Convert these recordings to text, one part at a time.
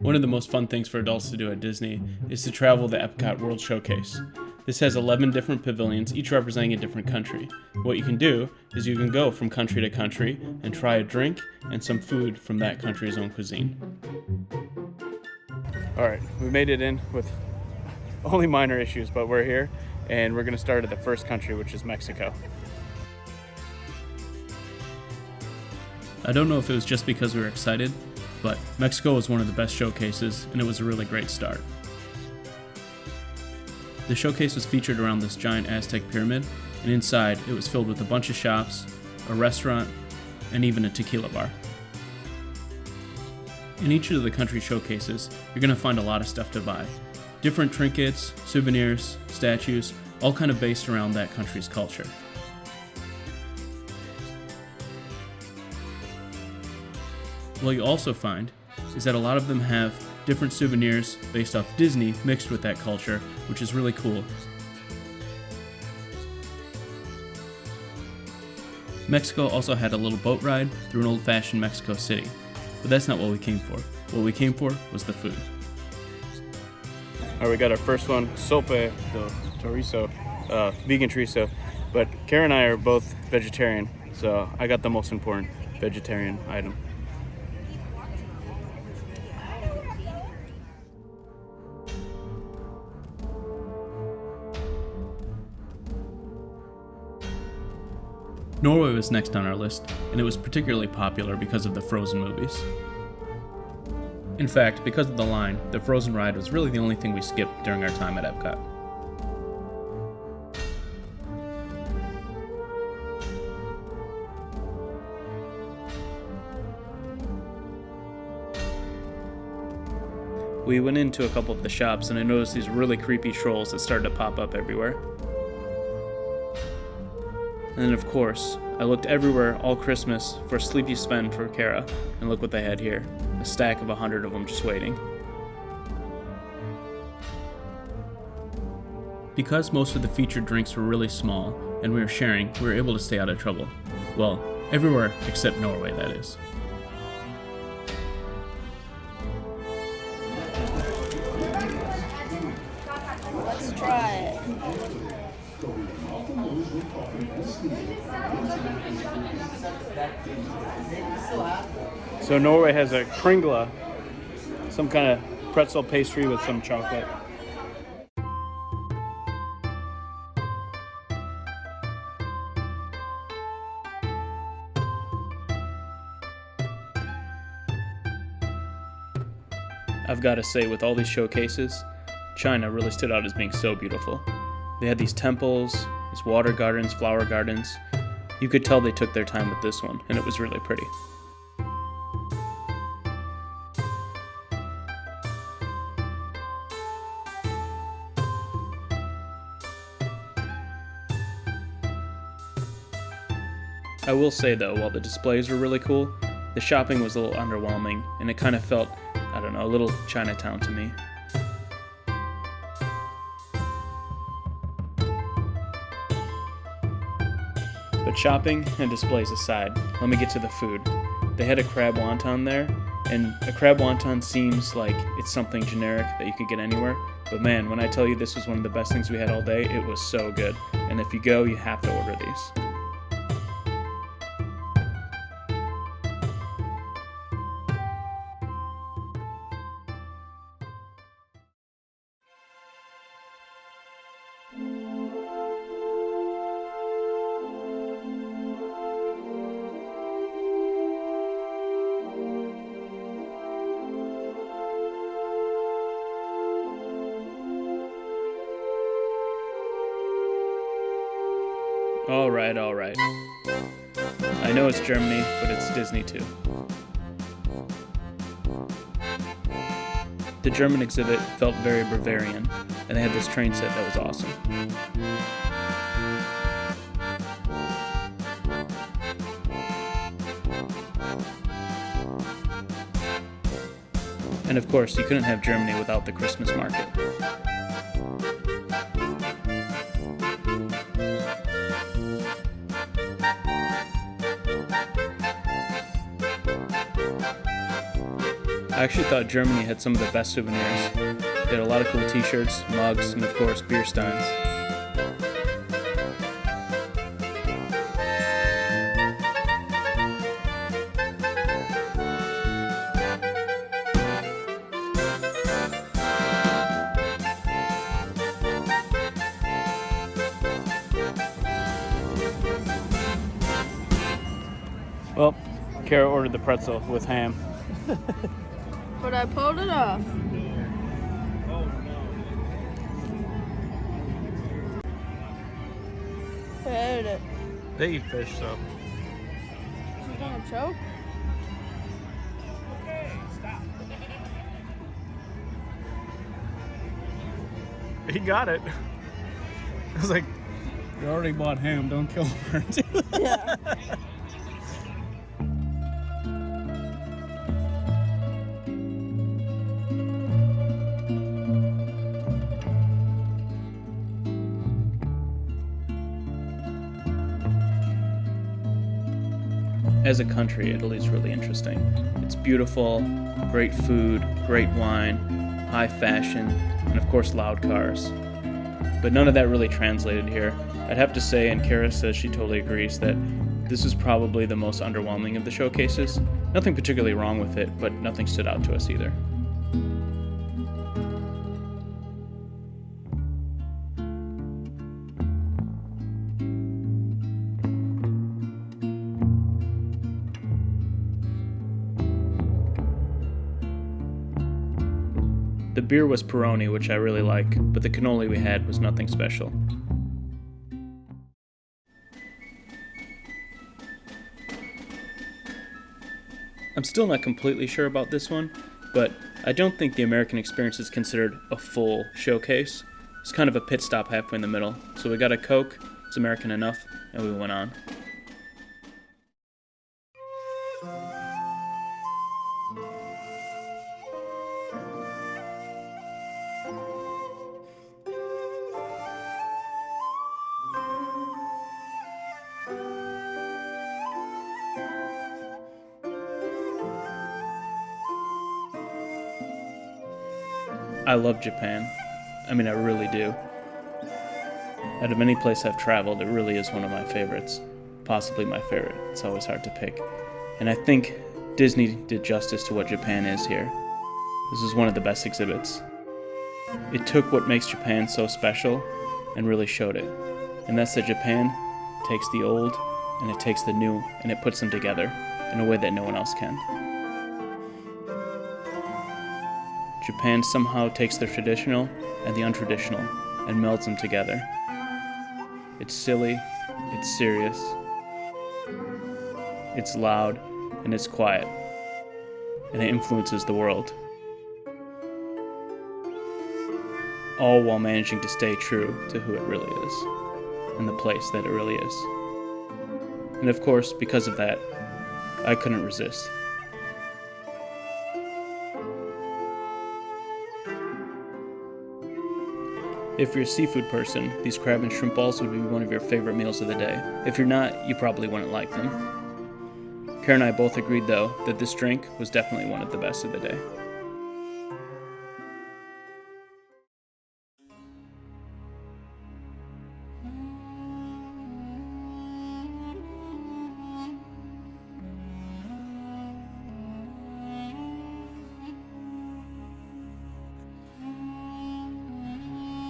One of the most fun things for adults to do at Disney is to travel the Epcot World Showcase. This has 11 different pavilions, each representing a different country. What you can do is you can go from country to country and try a drink and some food from that country's own cuisine. Alright, we made it in with only minor issues, but we're here and we're going to start at the first country, which is Mexico. I don't know if it was just because we were excited, but Mexico was one of the best showcases and it was a really great start. The showcase was featured around this giant Aztec pyramid, and inside it was filled with a bunch of shops, a restaurant, and even a tequila bar. In each of the country showcases, you're going to find a lot of stuff to buy. Different trinkets, souvenirs, statues, all kind of based around that country's culture. What you also find is that a lot of them have different souvenirs based off Disney mixed with that culture, which is really cool. Mexico also had a little boat ride through an old-fashioned Mexico City, but that's not what we came for. What we came for was the food. Alright, we got our first one, sope de chorizo, vegan chorizo, but Kara and I are both vegetarian, so I got the most important vegetarian item. Norway was next on our list, and it was particularly popular because of the Frozen movies. In fact, because of the line, the Frozen ride was really the only thing we skipped during our time at Epcot. We went into a couple of the shops and I noticed these really creepy trolls that started to pop up everywhere. And then of course, I looked everywhere all Christmas for Sleepy Sven for Kara, and look what they had here. A stack of 100 of them just waiting. Because most of the featured drinks were really small, and we were sharing, we were able to stay out of trouble. Well, everywhere except Norway, that is. Let's try it. So Norway has a kringle, some kind of pretzel pastry with some chocolate. I've got to say, with all these showcases, China really stood out as being so beautiful. They had these temples, these water gardens, flower gardens. You could tell they took their time with this one, and it was really pretty. I will say though, while the displays were really cool, the shopping was a little underwhelming, and it kind of felt, I don't know, a little Chinatown to me. But shopping and displays aside, let me get to the food. They had a crab wonton there, and a crab wonton seems like it's something generic that you could get anywhere, but man, when I tell you this was one of the best things we had all day, it was so good. And if you go, you have to order these. Alright. I know it's Germany, but it's Disney too. The German exhibit felt very Bavarian, and they had this train set that was awesome. And of course, you couldn't have Germany without the Christmas market. I actually thought Germany had some of the best souvenirs. They had a lot of cool t-shirts, mugs, and of course beer steins. Well, Kara ordered the pretzel with ham. But I pulled it off. I ate it. They eat fish, so. Is it gonna choke? He got it. I was like, you already bought ham, don't kill her. Yeah. As a country, Italy's really interesting. It's beautiful, great food, great wine, high fashion, and of course loud cars. But none of that really translated here. I'd have to say, and Kara says she totally agrees, that this is probably the most underwhelming of the showcases. Nothing particularly wrong with it, but nothing stood out to us either. The beer was Peroni, which I really like, but the cannoli we had was nothing special. I'm still not completely sure about this one, but I don't think the American experience is considered a full showcase. It's kind of a pit stop halfway in the middle. So we got a Coke, it's American enough, and we went on. I love Japan. I mean, I really do. Out of any place I've traveled, it really is one of my favorites. Possibly my favorite. It's always hard to pick. And I think Disney did justice to what Japan is here. This is one of the best exhibits. It took what makes Japan so special and really showed it. And that's that Japan takes the old and it takes the new and it puts them together in a way that no one else can. Japan somehow takes the traditional and the untraditional and melds them together. It's silly, it's serious, it's loud, and it's quiet, and it influences the world. All while managing to stay true to who it really is, and the place that it really is. And of course, because of that, I couldn't resist. If you're a seafood person, these crab and shrimp balls would be one of your favorite meals of the day. If you're not, you probably wouldn't like them. Kara and I both agreed, though, that this drink was definitely one of the best of the day.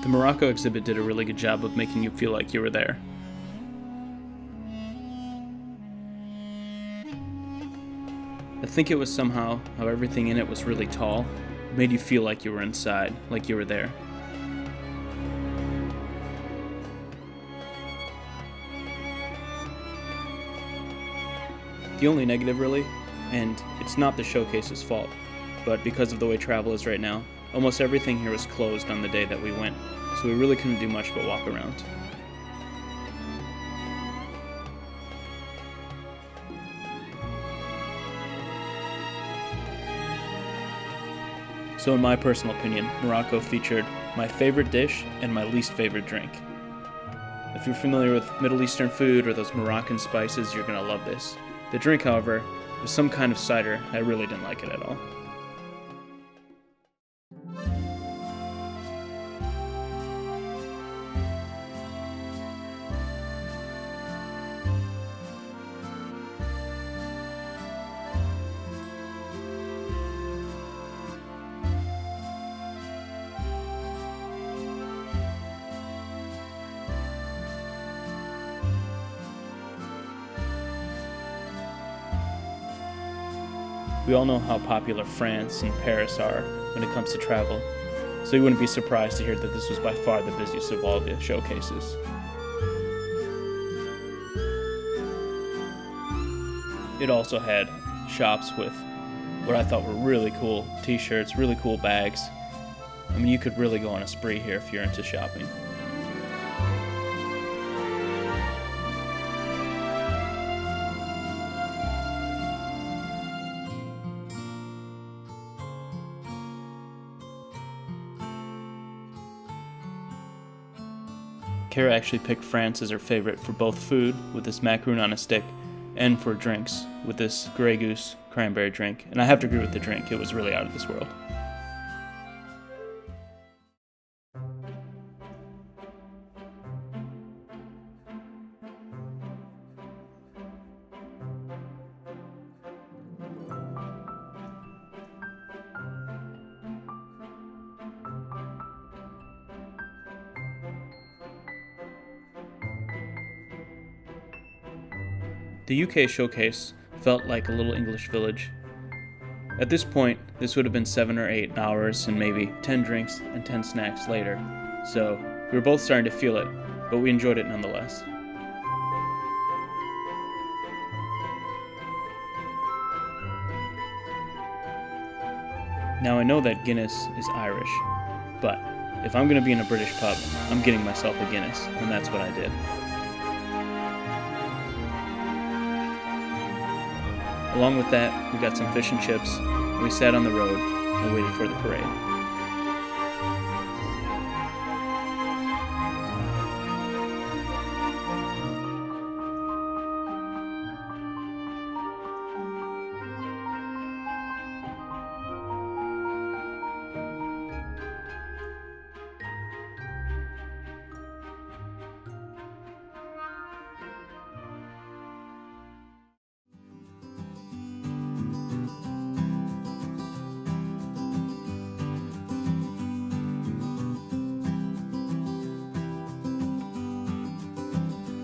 The Morocco exhibit did a really good job of making you feel like you were there. I think it was somehow how everything in it was really tall. It made you feel like you were inside, like you were there. The only negative, really, and it's not the showcase's fault, but because of the way travel is right now, almost everything here was closed on the day that we went, so we really couldn't do much but walk around. So in my personal opinion, Morocco featured my favorite dish and my least favorite drink. If you're familiar with Middle Eastern food or those Moroccan spices, you're gonna love this. The drink, however, was some kind of cider. I really didn't like it at all. We all know how popular France and Paris are when it comes to travel, so you wouldn't be surprised to hear that this was by far the busiest of all the showcases. It also had shops with what I thought were really cool t-shirts, really cool bags. I mean, you could really go on a spree here if you're into shopping. Kara actually picked France as her favorite for both food, with this macaroon on a stick, and for drinks, with this Grey Goose cranberry drink. And I have to agree with the drink, it was really out of this world. The UK showcase felt like a little English village. At this point, this would have been 7 or 8 hours and maybe 10 drinks and 10 snacks later, so we were both starting to feel it, but we enjoyed it nonetheless. Now I know that Guinness is Irish, but if I'm going to be in a British pub, I'm getting myself a Guinness, and that's what I did. Along with that, we got some fish and chips, and we sat on the road and waited for the parade.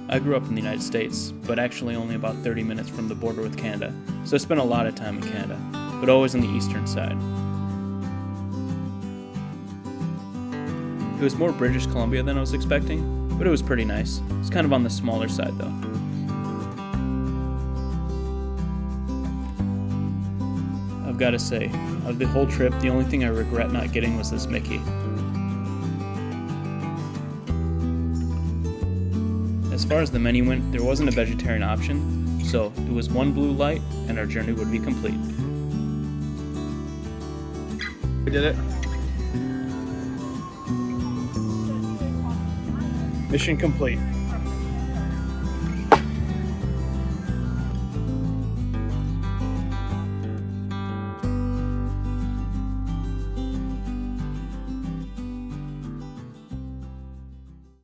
I grew up in the United States, but actually only about 30 minutes from the border with Canada, so I spent a lot of time in Canada, but always on the eastern side. It was more British Columbia than I was expecting, but it was pretty nice. It's kind of on the smaller side though. I've got to say, out of the whole trip, the only thing I regret not getting was this Mickey. As far as the menu went, there wasn't a vegetarian option, so it was one blue light and our journey would be complete. We did it. Mission complete.